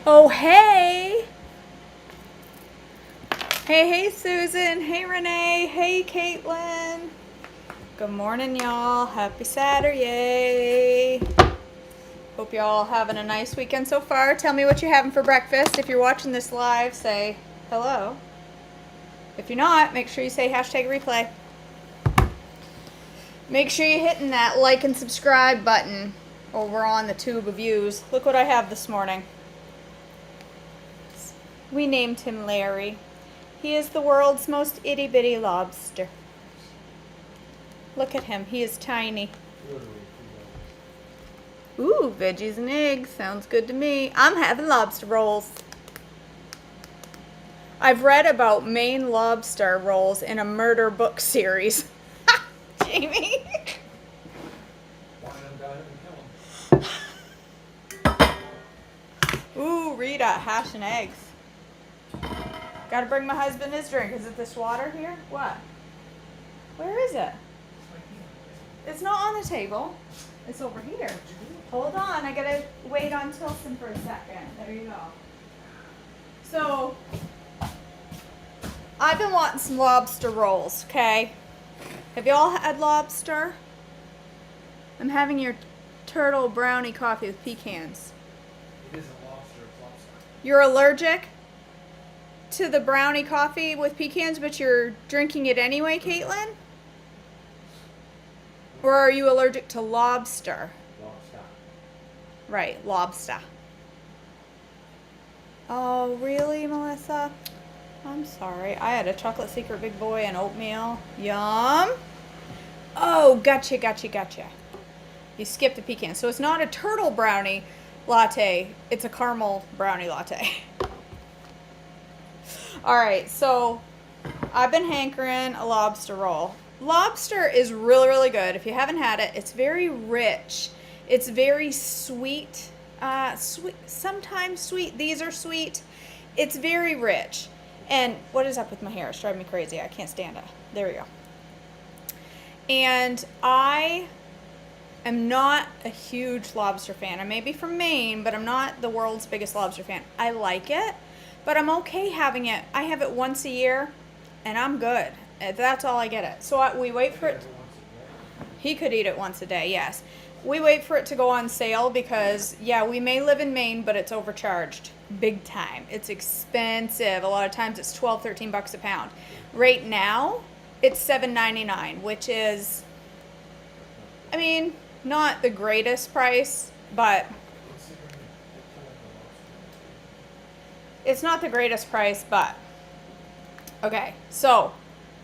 Oh, hey. Hey, Susan. Hey, Renee. Hey, Caitlin. Good morning, y'all. Happy Saturday. Hope y'all having a nice weekend so far. Tell me what you're having for breakfast. If you're watching this live, say hello. If you're not, make sure you say hashtag replay. Make sure you're hitting that like and subscribe button over on the tube of views. Look what I have this morning. We named him Larry. He is the world's most itty-bitty lobster. Look at him. He is tiny. Ooh, veggies and eggs. Sounds good to me. I'm having lobster rolls. I've read about Maine lobster rolls in a murder book series. Jamie. Ooh, Rita, hash and eggs. Gotta bring my husband his drink. Is it this water here? What? Where is it? It's not on the table. It's over here. Hold on, I gotta wait on Tilson for a second. There you go. So, I've been wanting some lobster rolls, okay? Have y'all had lobster? I'm having your turtle brownie coffee with pecans. It isn't lobster, it's lobster. You're allergic to the brownie coffee with pecans, but you're drinking it anyway, Caitlin? Or are you allergic to lobster? Lobster. Right, lobster. Oh, really, Melissa? I'm sorry. I had a chocolate secret big boy and oatmeal. Yum. Oh, gotcha. You skipped the pecan. So it's not a turtle brownie latte. It's a caramel brownie latte. All right, so I've been hankering a lobster roll. Lobster is really, really good. If you haven't had it, it's very rich. It's very sweet. Sometimes sweet. These are sweet. It's very rich. And what is up with my hair? It's driving me crazy. I can't stand it. There we go. And I am not a huge lobster fan. I may be from Maine, but I'm not the world's biggest lobster fan. I like it, but I'm okay having it. I have it once a year, and I'm good. That's all I get it. So we wait for it. He could eat it once a day, yes. We wait for it to go on sale because, yeah, we may live in Maine, but it's overcharged big time. It's expensive. A lot of times it's $12, $13 a pound. Right now, it's $7.99, which is, I mean, not the greatest price, but it's not the greatest price, but okay. So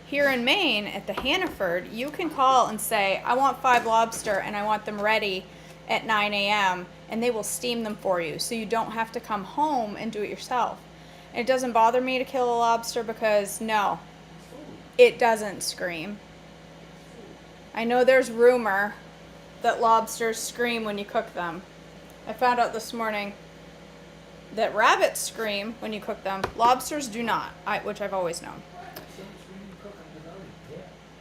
here in Maine at the Hannaford, you can call and say, I want 5 lobster and I want them ready at 9 a.m. and they will steam them for you, so you don't have to come home and do it yourself. It doesn't bother me to kill a lobster because, no, it doesn't scream. I know there's rumor that lobsters scream when you cook them. I found out this morning that rabbits scream when you cook them. Lobsters do not, which I've always known.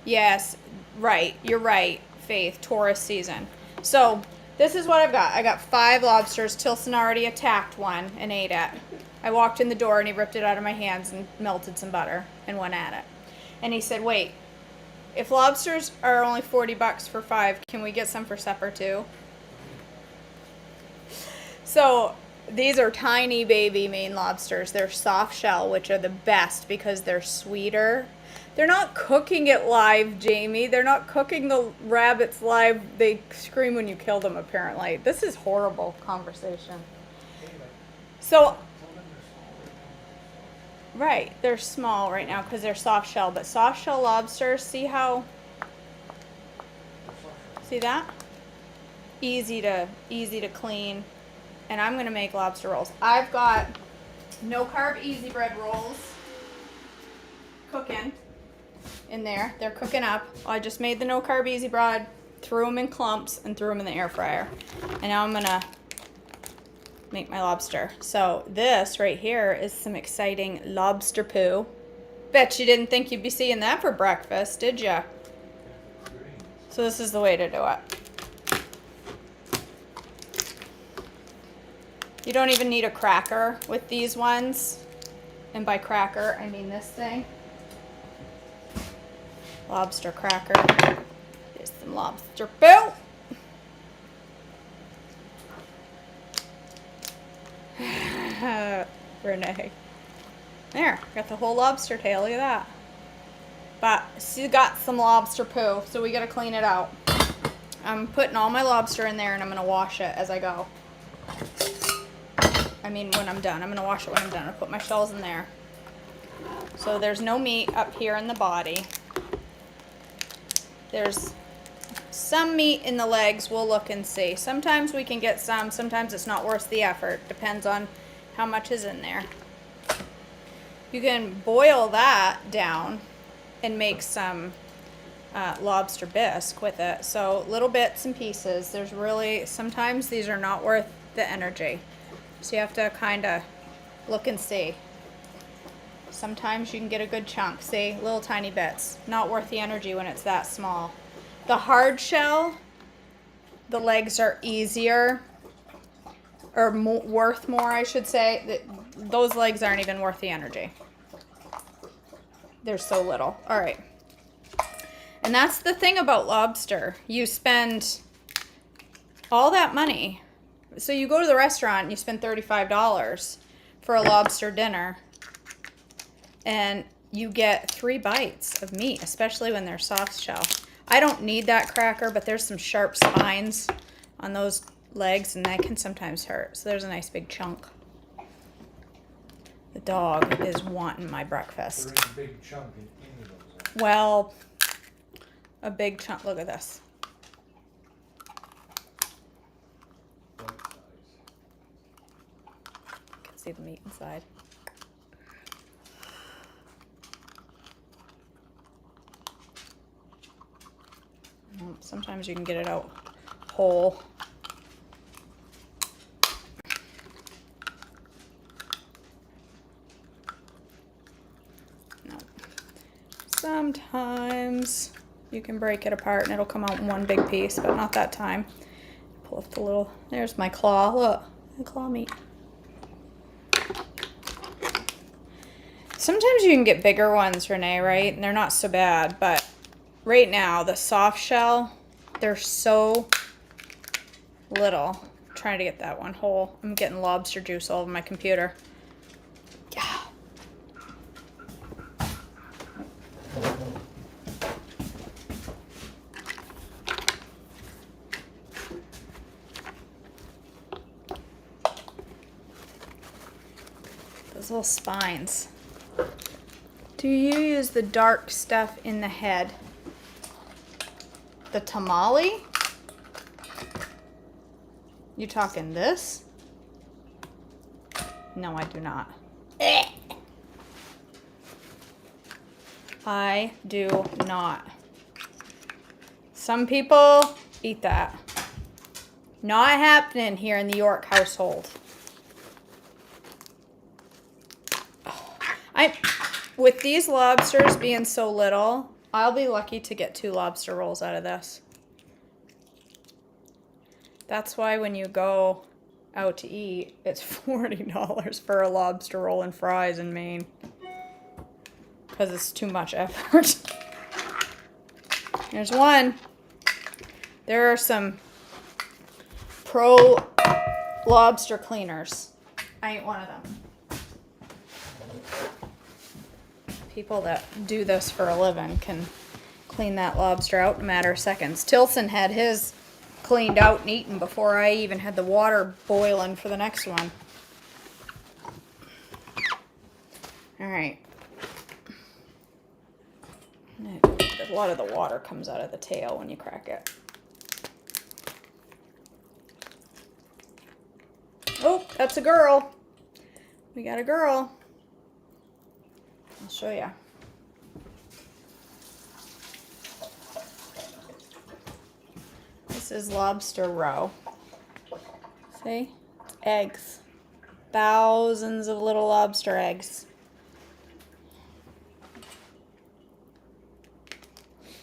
Yes, right. You're right, Faith. Tourist season. So this is what I've got. I got 5 lobsters. Tilson already attacked one and ate it. I walked in the door and he ripped it out of my hands and melted some butter and went at it. And he said, wait, if lobsters are only $40 for 5, can we get some for supper too? So these are tiny baby Maine lobsters. They're soft shell, which are the best because they're sweeter. They're not cooking it live, Jamie. They're not cooking the rabbits live. They scream when you kill them, apparently. This is horrible conversation. So, right, they're small right now because they're soft shell. But soft shell lobsters, see that? Easy to clean. And I'm gonna make lobster rolls. I've got no carb easy bread rolls cooking in there. They're cooking up. I just made the no carb easy bread, threw them in clumps, and threw them in the air fryer. And now I'm gonna make my lobster. So this right here is some exciting lobster poo. Bet you didn't think you'd be seeing that for breakfast, did ya? So this is the way to do it. You don't even need a cracker with these ones. And by cracker, I mean this thing. Lobster cracker. Here's some lobster poo. Renee. There, got the whole lobster tail. Look at that. But she got some lobster poo, so we gotta clean it out. I'm putting all my lobster in there and I'm gonna wash it as I go. I mean, when I'm done. I'm gonna wash it when I'm done. I'll put my shells in there. So there's no meat up here in the body. There's some meat in the legs. We'll look and see. Sometimes we can get some. Sometimes it's not worth the effort. Depends on how much is in there. You can boil that down and make some lobster bisque with it. So little bits and pieces. There's really, sometimes these are not worth the energy. So you have to kind of look and see. Sometimes you can get a good chunk. See, little tiny bits. Not worth the energy when it's that small. The hard shell, the legs are easier, or worth more, I should say. Those legs aren't even worth the energy. They're so little. All right. And that's the thing about lobster. You spend all that money. So you go to the restaurant and you spend $35 for a lobster dinner. And you get 3 bites of meat, especially when they're soft shell. I don't need that cracker, but there's some sharp spines on those legs and that can sometimes hurt. So there's a nice big chunk. The dog is wanting my breakfast. There is a big chunk in any of those. Well, a big chunk. Look at this. Bite size. You can see the meat inside. Sometimes you can get it out whole. No. Sometimes you can break it apart and it'll come out in one big piece, but not that time. Pull up the little, there's my claw. Look, the claw meat. Sometimes you can get bigger ones, Renee, right? And they're not so bad, but right now, the soft shell, they're so little. I'm trying to get that one whole. I'm getting lobster juice all over my computer. Yeah. Those little spines. Do you use the dark stuff in the head? The tamale? You talking this? No, I do not. I do not. Some people eat that. Not happening here in the York household. With these lobsters being so little, I'll be lucky to get 2 lobster rolls out of this. That's why when you go out to eat, it's $40 for a lobster roll and fries in Maine. Because it's too much effort. There's one. There are some pro lobster cleaners. I ain't one of them. People that do this for a living can clean that lobster out in a matter of seconds. Tilson had his cleaned out and eaten before I even had the water boiling for the next one. All right. A lot of the water comes out of the tail when you crack it. Oh, that's a girl. We got a girl. I'll show you. This is lobster roe. See? Eggs. Thousands of little lobster eggs.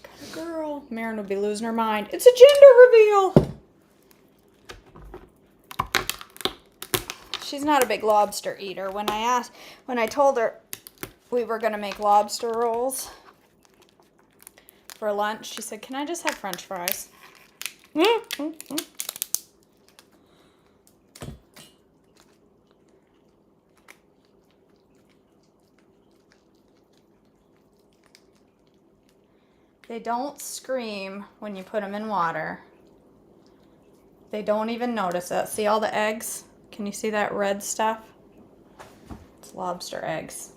Got a girl. Marin would be losing her mind. It's a gender reveal. she's not a big lobster eater. When I told her we were gonna make lobster rolls for lunch, she said, "Can I just have French fries?" They don't scream when you put them in water. They don't even notice it. See all the eggs? Can you see that red stuff? It's lobster eggs.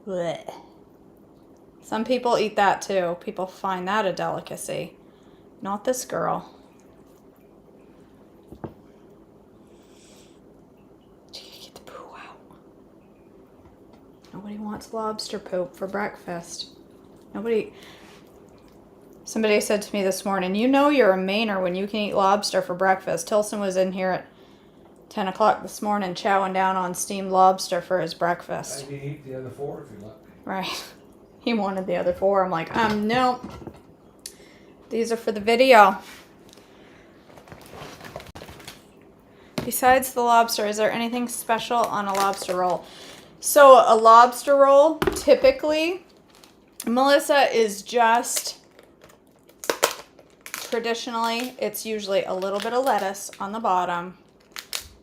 Blech. Some people eat that too. People find that a delicacy. Not this girl. Get the poo out. Nobody wants lobster poop for breakfast. Somebody said to me this morning, "You know you're a Mainer when you can eat lobster for breakfast." Tilson was in here at 10 o'clock this morning chowing down on steamed lobster for his breakfast. I can eat the other 4 if you let me. Right. He wanted the other 4. I'm like, no. These are for the video. Besides the lobster, is there anything special on a lobster roll? So a lobster roll, typically, Melissa, is just, traditionally, it's usually a little bit of lettuce on the bottom,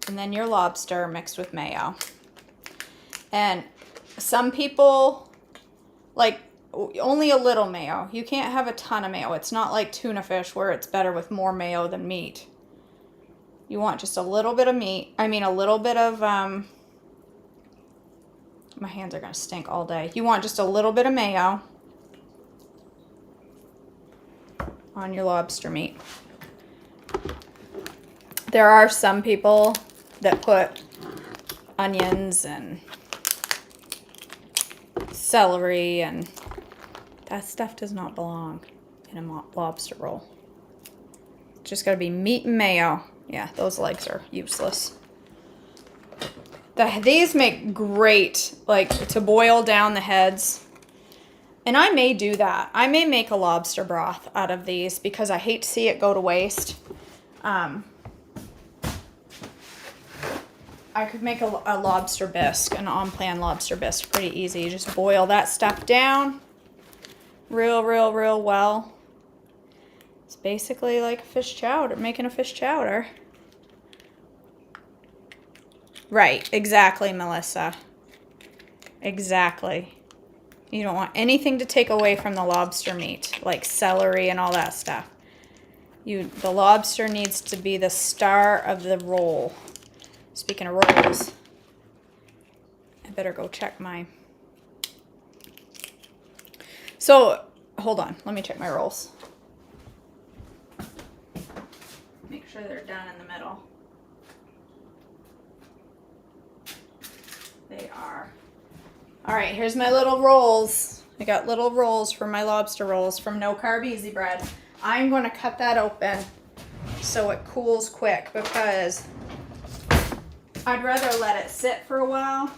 and then your lobster mixed with mayo. And some people like only a little mayo. You can't have a ton of mayo. It's not like tuna fish where it's better with more mayo than meat. You want just a little bit of meat. I mean, a little bit of, my hands are going to stink all day. You want just a little bit of mayo on your lobster meat. There are some people that put onions and celery, and that stuff does not belong in a lobster roll. It's just got to be meat and mayo. Yeah, those legs are useless. These make great, like, to boil down the heads. And I may do that. I may make a lobster broth out of these because I hate to see it go to waste. I could make a lobster bisque, an on-plan lobster bisque, pretty easy. You just boil that stuff down real well. It's basically like a fish chowder, making a fish chowder. Right, exactly, Melissa. Exactly. You don't want anything to take away from the lobster meat, like celery and all that stuff. The lobster needs to be the star of the roll. Speaking of rolls, I better go check my... So, hold on. Let me check my rolls. Make sure they're done in the middle. They are. All right, here's my little rolls. I got little rolls for my lobster rolls from No Carb Easy Bread. I'm going to cut that open so it cools quick because I'd rather let it sit for a while,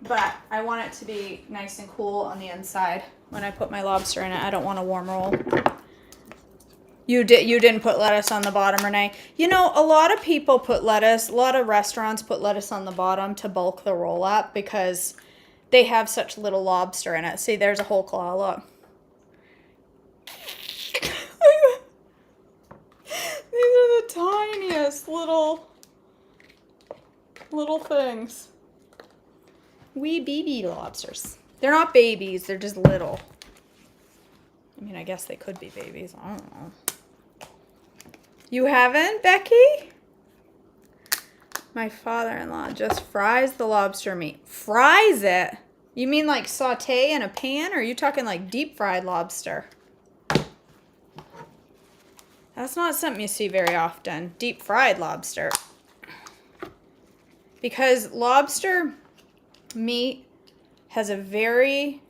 but I want it to be nice and cool on the inside when I put my lobster in it. I don't want a warm roll. You didn't put lettuce on the bottom, Renee. You know, a lot of people put lettuce, a lot of restaurants put lettuce on the bottom to bulk the roll up because they have such little lobster in it. See, there's a whole claw, look. These are the tiniest little things. Wee baby lobsters. They're not babies, they're just little. I mean, I guess they could be babies. I don't know. You haven't, Becky? My father-in-law just fries the lobster meat. Fries it? You mean like saute in a pan, or are you talking like deep fried lobster? That's not something you see very often. Deep fried lobster. Because lobster meat has a very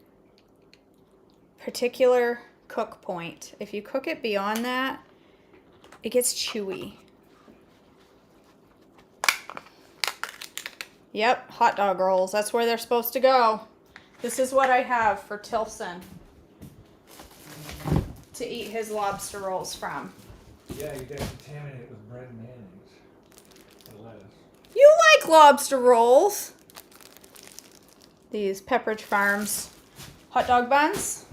particular cook point. If you cook it beyond that, it gets chewy. Yep, hot dog rolls. That's where they're supposed to go. This is what I have for Tilson to eat his lobster rolls from. Yeah, you gotta contaminate it with bread and mayonnaise. the lettuce. You like lobster rolls. These Pepperidge Farms hot dog buns.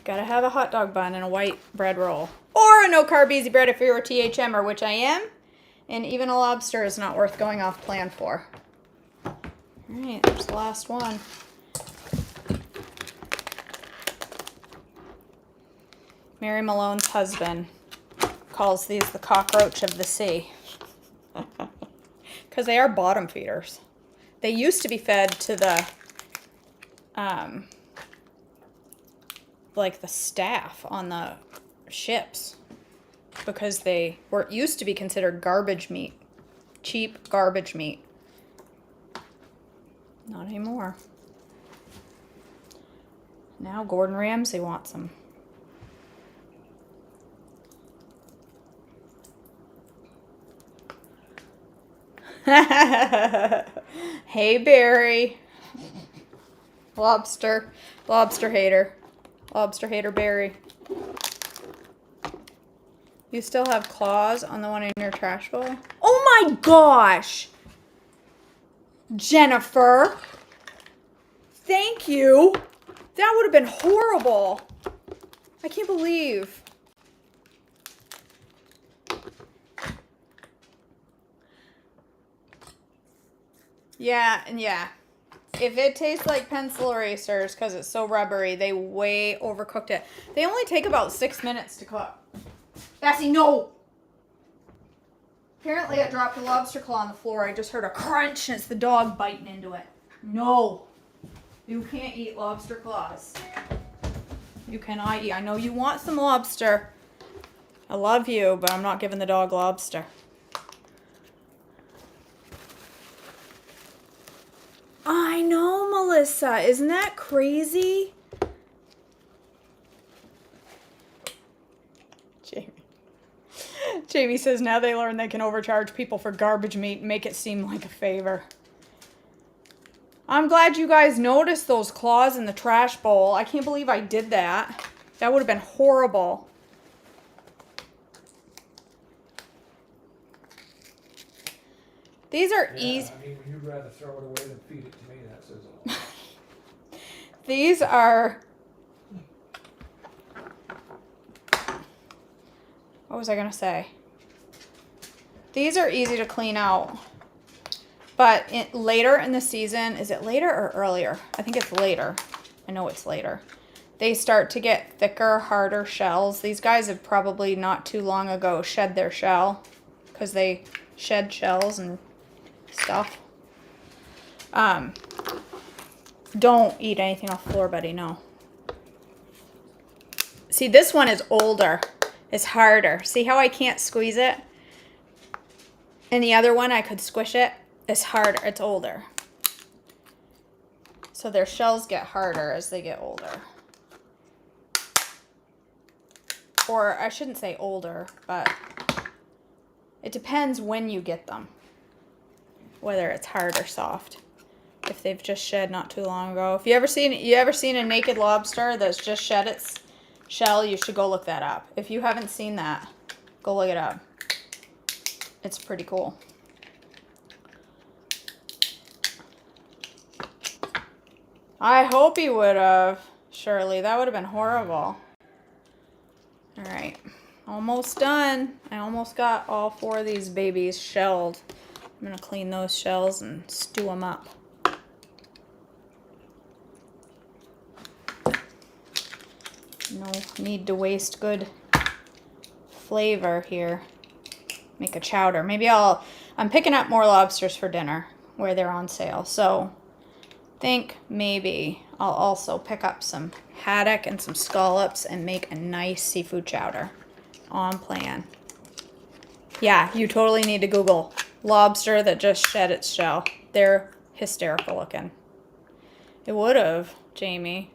Gotta have a hot dog bun and a white bread roll. Or a no-carb easy bread if you're a THMer, which I am. And even a lobster is not worth going off plan for. Alright, there's the last one. Mary Malone's husband calls these the cockroach of the sea. Because they are bottom feeders. They used to be fed to the, like the staff on the ships. Because they used to be considered garbage meat. Cheap garbage meat. Not anymore. Now Gordon Ramsay wants them. Hey Barry. Lobster hater. Lobster hater Barry. You still have claws on the one in your trash bowl? Oh my gosh! Jennifer! Thank you! That would have been horrible. I can't believe. Yeah, and yeah. If it tastes like pencil erasers because it's so rubbery, they way overcooked it. They only take about 6 minutes to cook. Bessie, no! Apparently I dropped a lobster claw on the floor. I just heard a crunch and it's the dog biting into it. No. You can't eat lobster claws. You cannot eat. I know you want some lobster. I love you, but I'm not giving the dog lobster. I know, Melissa. Isn't that crazy? Jamie says now they learn they can overcharge people for garbage meat and make it seem like a favor. I'm glad you guys noticed those claws in the trash bowl. I can't believe I did that. That would have been horrible. These are easy. I mean, you'd rather throw it away than feed it to me. That says a lot. These are... What was I going to say? These are easy to clean out. But later in the season, is it later or earlier? I think it's later. I know it's later. They start to get thicker, harder shells. These guys have probably not too long ago shed their shell. Because they shed shells and stuff. Don't eat anything off the floor, buddy. No. See, this one is older. It's harder. See how I can't squeeze it? And the other one, I could squish it. It's harder. It's older. So their shells get harder as they get older. Or I shouldn't say older, but it depends when you get them. Whether it's hard or soft. If they've just shed not too long ago. If you ever seen a naked lobster that's just shed its shell, you should go look that up. If you haven't seen that, go look it up. It's pretty cool. I hope he would have, Shirley. That would have been horrible. All right, almost done. I almost got all 4 of these babies shelled. I'm gonna clean those shells and stew them up. No need to waste good flavor here. Make a chowder. Maybe I'm picking up more lobsters for dinner where they're on sale. So think maybe I'll also pick up some haddock and some scallops and make a nice seafood chowder. On plan. Yeah, you totally need to Google lobster that just shed its shell. They're hysterical looking. It would have, Jamie.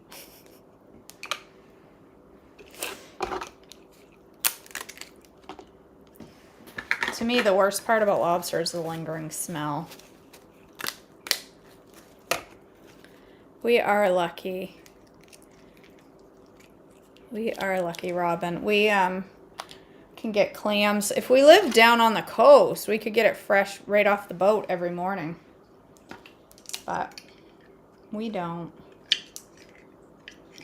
To me, the worst part about lobster is the lingering smell. We are lucky. We are lucky, Robin. We can't can get clams. If we lived down on the coast, we could get it fresh right off the boat every morning. But we don't.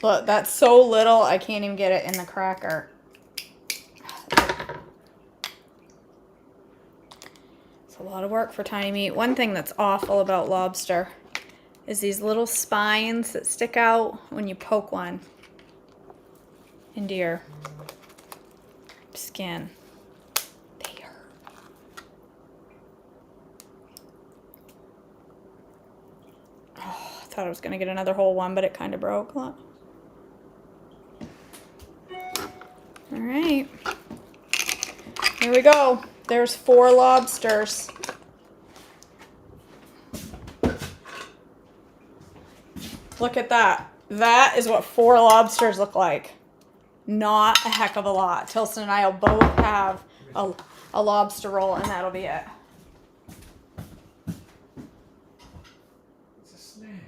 Look, that's so little, I can't even get it in the cracker. It's a lot of work for tiny meat. One thing that's awful about lobster is these little spines that stick out when you poke one into your skin. They hurt. Oh, I thought I was going to get another whole one, but it kind of broke. Look. All right. Here we go. There's 4 lobsters. Look at that. That is what 4 lobsters look like. Not a heck of a lot. Tilson and I will both have a lobster roll, and that'll be it. It's a snack.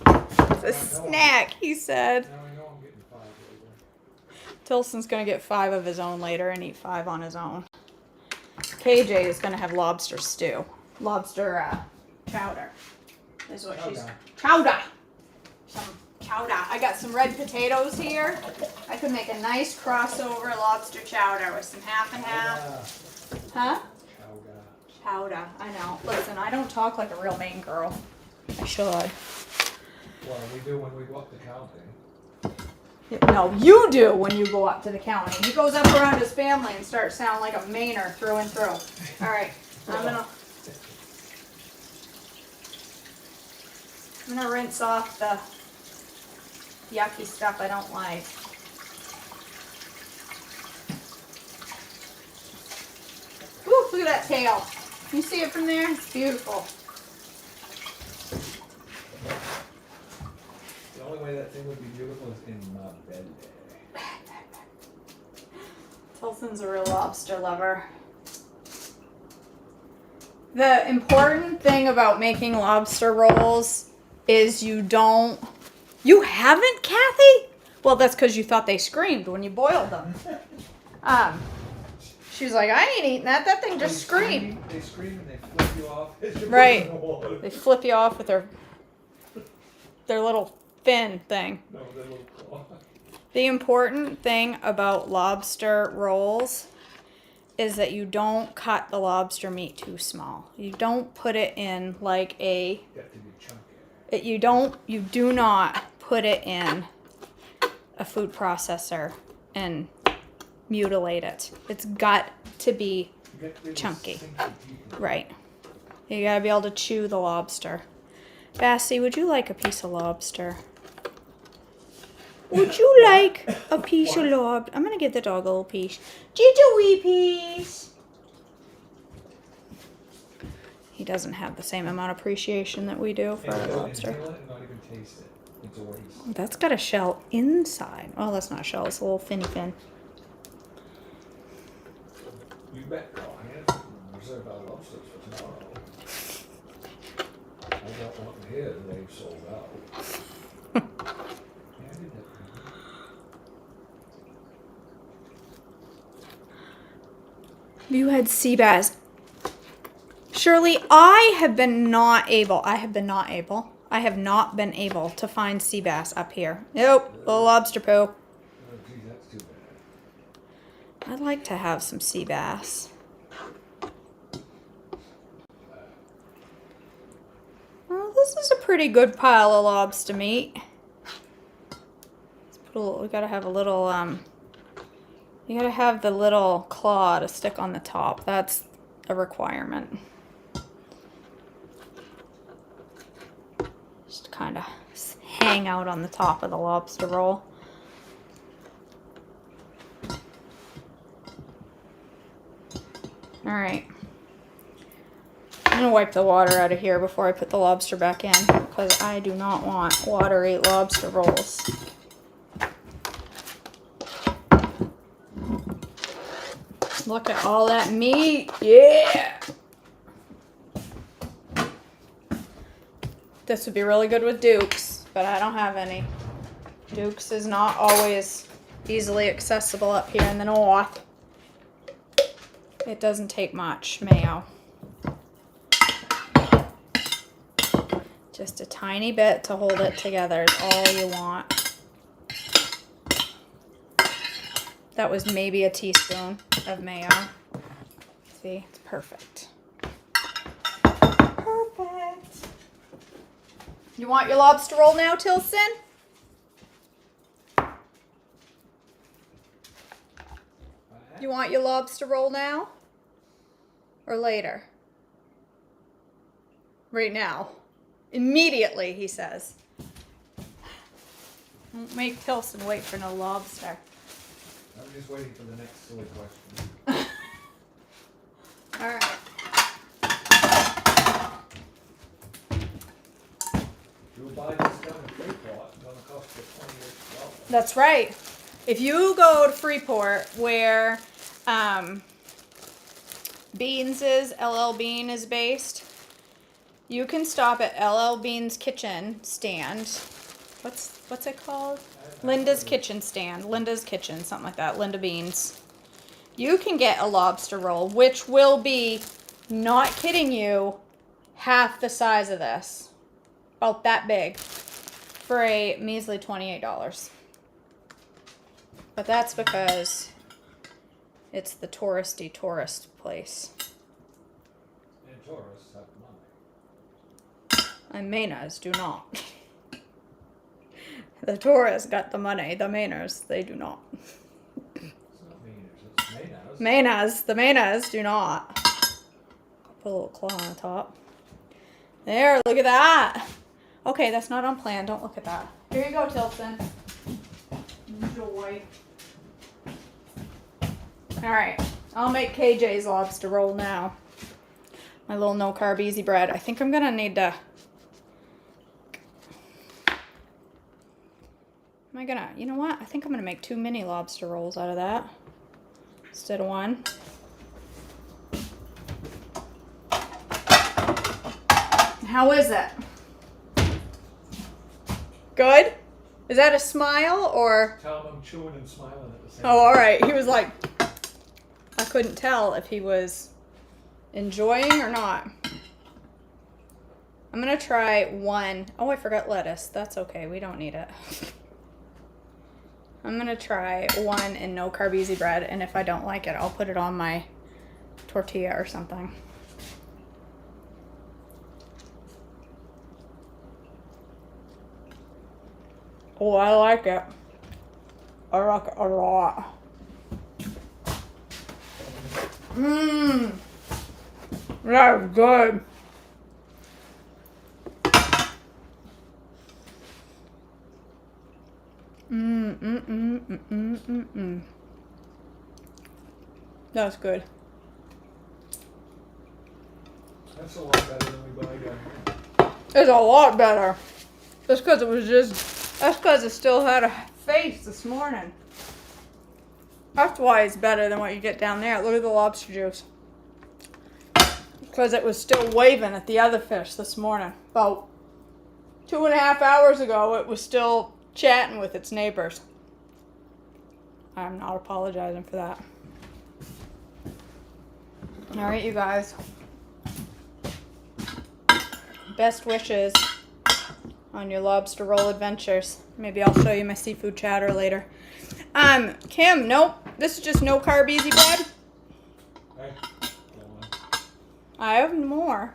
It's a snack, he said. Now I know I'm getting 5 later. Tilson's going to get 5 of his own later and eat 5 on his own. KJ is going to have lobster stew. Lobster chowder. Is what she's... Chowder! Some chowder. I got some red potatoes here. I could make a nice crossover lobster chowder with some half and half. Huh? Chowder. I know. Listen, I don't talk like a real Maine girl. I should. Well, we do when we go up to counting. No, you do when you go up to the county. He goes up around his family and starts sounding like a Mainer through and through. All right, I'm gonna rinse off the yucky stuff I don't like. Ooh, look at that tail. You see it from there? It's beautiful. The only way that thing would be beautiful is in my bed. Tilson's a real lobster lover. The important thing about making lobster rolls is you haven't, Kathy? Well, that's because you thought they screamed when you boiled them. She's like, I ain't eating that. That thing just screamed. They scream and they flip you off. As you Right. put them in the water. They flip you off with their little fin thing. No, they little claw. The important thing about lobster rolls is that you don't cut the lobster meat too small. You don't put it in like a... You have to be chunky. You do not put it in a food processor and mutilate it. It's got to be chunky. Right. You gotta be able to chew the lobster. Bassie, would you like a piece of lobster? Would you like a piece of lobster? I'm gonna give the dog a little piece. Just a wee piece. He doesn't have the same amount of appreciation that we do for our lobster. Inhale it and not even taste it. It's a waste. That's got a shell inside. Oh, that's not a shell. It's a little finny fin. You bet. Oh, I have reserved our lobsters for tomorrow. I got one here that they've sold out. Yeah, I did that. You had sea bass. Shirley, I have not been able to find sea bass up here. Nope, little lobster poo. Oh, gee, that's too bad. I'd like to have some sea bass. Well, this is a pretty good pile of lobster meat. Let's put a little, we gotta have a little, you gotta have the little claw to stick on the top. That's a requirement. Just kind of hang out on the top of the lobster roll. All right. I'm gonna wipe the water out of here before I put the lobster back in because I do not want watery lobster rolls. Look at all that meat. Yeah. This would be really good with Dukes, but I don't have any. Dukes is not always easily accessible up here in the north. It doesn't take much mayo. Just a tiny bit to hold it together is all you want. That was maybe a teaspoon of mayo. See, it's perfect. Perfect. You want your lobster roll now, Tilson? You want your lobster roll now? Or later? Right now. Immediately, he says. Don't make Tilson wait for no lobster. I'm just waiting for the next silly question. Alright. You'll buy this down in Freeport, it's gonna cost you $28. That's right. If you go to Freeport, where Beans is, LL Bean is based, you can stop at LL Bean's kitchen stand. What's it called? Linda's Kitchen Stand. Linda's Kitchen, something like that. Linda Beans. You can get a lobster roll, which will be, not kidding you, half the size of this. About that big. For a measly $28. But that's because it's the touristy tourist place. And tourists have money. And Mainahs do not. The tourists got the money. The Mainahs, they do not. It's not Mainahs, it's Mainahs. The Mainahs do not. Put a little claw on the top. There, look at that. Okay, that's not on plan. Don't look at that. Here you go, Tilson. Enjoy. Alright, I'll make KJ's lobster roll now. My little no carb easy bread. I think I'm gonna need to... you know what? I think I'm gonna make 2 mini lobster rolls out of that. Instead of one. How is it? Good? Is that a smile or... Tell him I'm chewing and smiling at the same Oh, alright. He was like... I couldn't tell if he was enjoying or not. I'm gonna try one. Oh, I forgot lettuce. That's okay. We don't need it. I'm gonna try one in no carb easy bread, and if I don't like it, I'll put it on my tortilla or something. Oh, I like it. I like it a lot. Mmm. That's good. That's good. That's a lot better than we buy down here. It's a lot better. That's because it was just, that's because it still had a face this morning. That's why it's better than what you get down there. Look at the lobster juice. Because it was still waving at the other fish this morning. About 2.5 hours ago, it was still chatting with its neighbors. I'm not apologizing for that. Alright, you guys. Best wishes on your lobster roll adventures. Maybe I'll show you my seafood chowder later. Kim, nope. This is just no carb easy bread. Hey, I have more.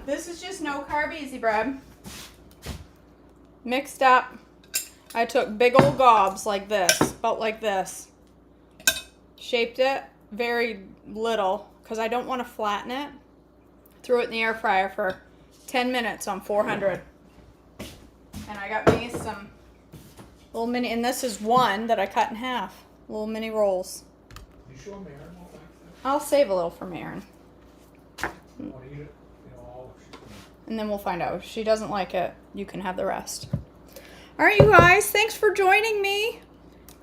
This is just no carb easy bread. Mixed up. I took big old gobs like this, about like this. Shaped it very little because I don't want to flatten it. Threw it in the air fryer for 10 minutes on 400. And I got me some little mini, and this is one that I cut in half. Little mini rolls. you sure Mary won't like that? I'll save a little for Marin. You want to eat it? You know, all she can. And then we'll find out. If she doesn't like it, you can have the rest. Alright, you guys. Thanks for joining me.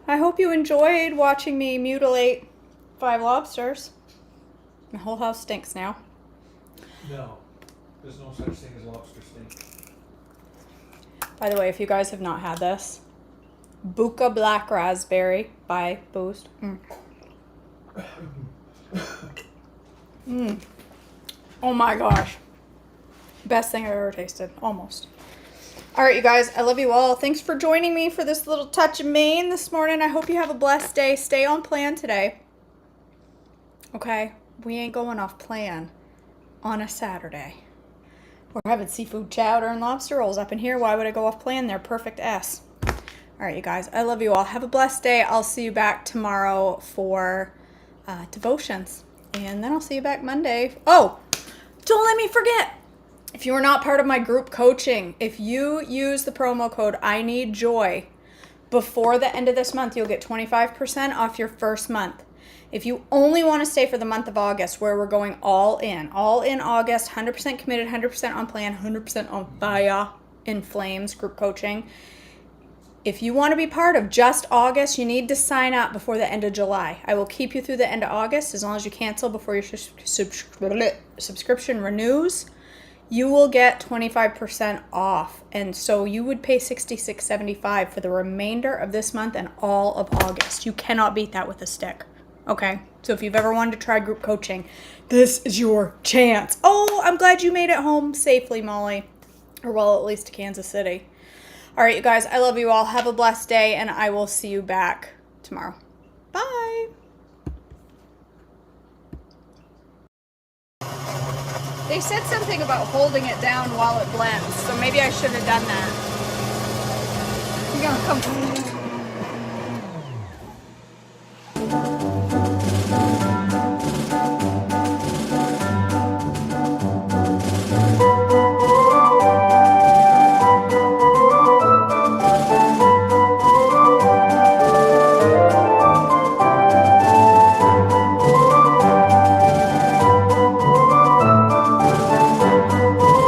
I hope you enjoyed watching me mutilate 5 lobsters. My whole house stinks now. No, there's no such thing as lobster steak. By the way, if you guys have not had this, Buka Black Raspberry by Boost. Oh my gosh. Best thing I've ever tasted. Almost. All right, you guys. I love you all. Thanks for joining me for this little touch of Maine this morning. I hope you have a blessed day. Stay on plan today. Okay? We ain't going off plan on a Saturday. We're having seafood chowder and lobster rolls up in here. Why would I go off plan? They're perfect S. All right, you guys. I love you all. Have a blessed day. I'll see you back tomorrow for devotions. And then I'll see you back Monday. Oh, don't let me forget. If you are not part of my group coaching, if you use the promo code I Need Joy before the end of this month, you'll get 25% off your first month. If you only want to stay for the month of August, where we're going all in August, 100% committed, 100% on plan, 100% on fire in flames group coaching. If you want to be part of just August, you need to sign up before the end of July. I will keep you through the end of August as long as you cancel before your subscription renews. You will get 25% off. And so you would pay $66.75 for the remainder of this month and all of August. You cannot beat that with a stick. Okay? So if you've ever wanted to try group coaching, this is your chance. Oh, I'm glad you made it home safely, Molly. Or well, at least to Kansas City. All right, you guys, I love you all. Have a blessed day, and I will see you back tomorrow. Bye. They said something about holding it down while it blends, so maybe I should have done that. You're gonna come.